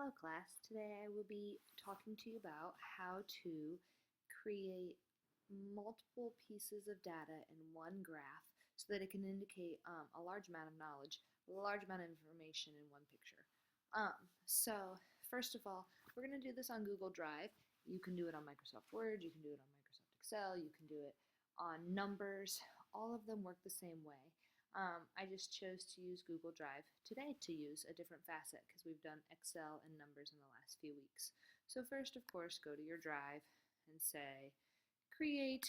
Hello class, today I will be talking to you about how to create multiple pieces of data in one graph so that it can indicate a large amount of knowledge, a large amount of information in one picture. So first of all, we're going to do this on Google Drive. You can do it on Microsoft Word, you can do it on Microsoft Excel, you can do it on Numbers. All of them work the same way. I just chose to use Google Drive today to use a different facet because we've done Excel and Numbers in the last few weeks. So first, of course, go to your Drive and say, create.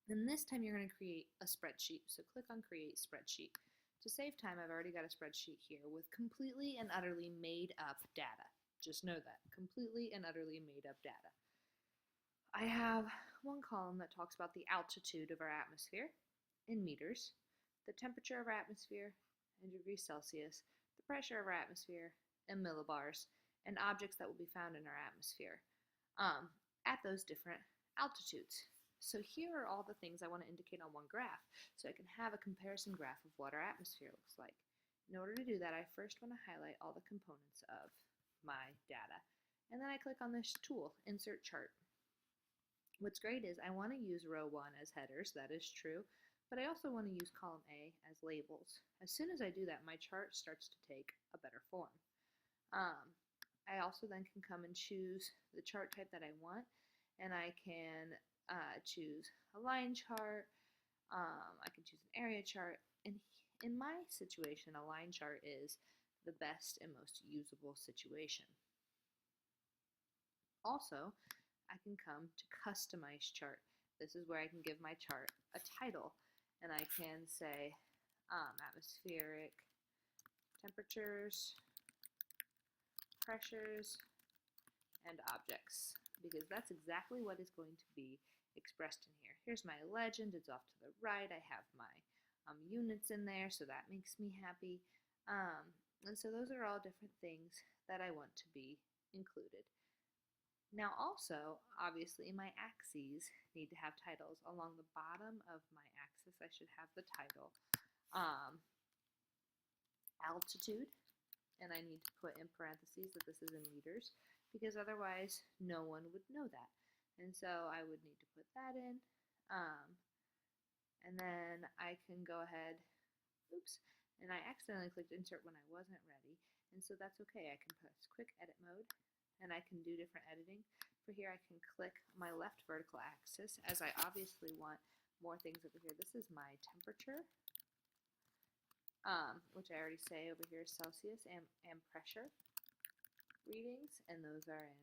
And this time you're going to create a spreadsheet. So click on Create Spreadsheet. To save time, I've already got a spreadsheet here with completely and utterly made up data. Just know that, completely and utterly made up data. I have one column that talks about the altitude of our atmosphere in meters, the temperature of our atmosphere in degrees Celsius, the pressure of our atmosphere in millibars, and objects that will be found in our atmosphere at those different altitudes. So here are all the things I want to indicate on one graph, so I can have a comparison graph of what our atmosphere looks like. In order to do that, I first want to highlight all the components of my data, and then I click on this tool, Insert Chart. What's great is I want to use row 1 as headers, that is true, but I also want to use column A as labels. As soon as I do that, my chart starts to take a better form. I also then can come and choose the chart type that I want, and I can choose a line chart, I can choose an area chart, and in my situation, a line chart is the best and most usable situation. Also, I can come to Customize Chart. This is where I can give my chart a title, and I can say atmospheric temperatures, pressures, and objects, because that's exactly what is going to be expressed in here. Here's my legend, it's off to the right. I have my units in there, so that makes me happy. And so those are all different things that I want to be included. Now also, obviously, my axes need to have titles. Along the bottom of my axis, I should have the title altitude, and I need to put in parentheses that this is in meters, because otherwise no one would know that. And so I would need to put that in, and then I can go ahead, and I accidentally clicked insert when I wasn't ready, and so that's okay. I can press quick edit mode, and I can do different editing. For here, I can click my left vertical axis, as I obviously want more things over here. This is my temperature, which I already say over here is Celsius, and pressure readings, and those are in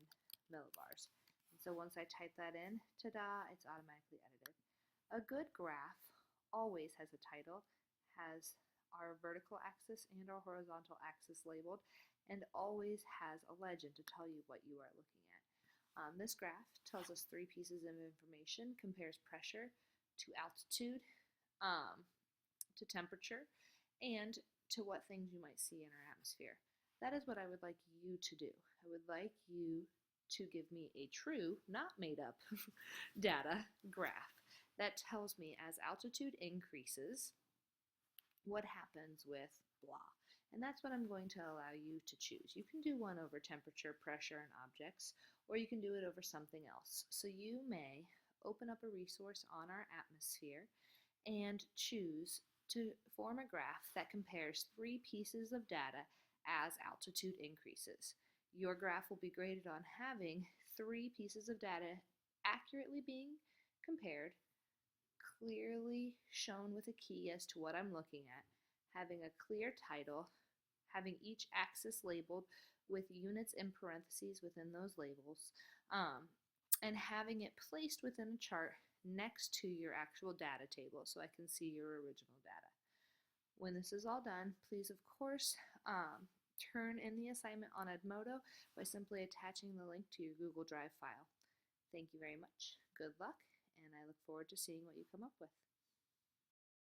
millibars. And so once I type that in, ta-da, it's automatically edited. A good graph always has a title, has our vertical axis and our horizontal axis labeled, and always has a legend to tell you what you are looking at. This graph tells us 3 pieces of information, compares pressure to altitude, to temperature, and to what things you might see in our atmosphere. That is what I would like you to do. I would like you to give me a true, not made up, data graph that tells me as altitude increases, what happens with blah. And that's what I'm going to allow you to choose. You can do one over temperature, pressure, and objects, or you can do it over something else. So you may open up a resource on our atmosphere and choose to form a graph that compares 3 pieces of data as altitude increases. Your graph will be graded on having 3 pieces of data accurately being compared, clearly shown with a key as to what I'm looking at, having a clear title, having each axis labeled with units in parentheses within those labels, and having it placed within a chart next to your actual data table so I can see your original data. When this is all done, please, of course, turn in the assignment on Edmodo by simply attaching the link to your Google Drive file. Thank you very much. Good luck, and I look forward to seeing what you come up with.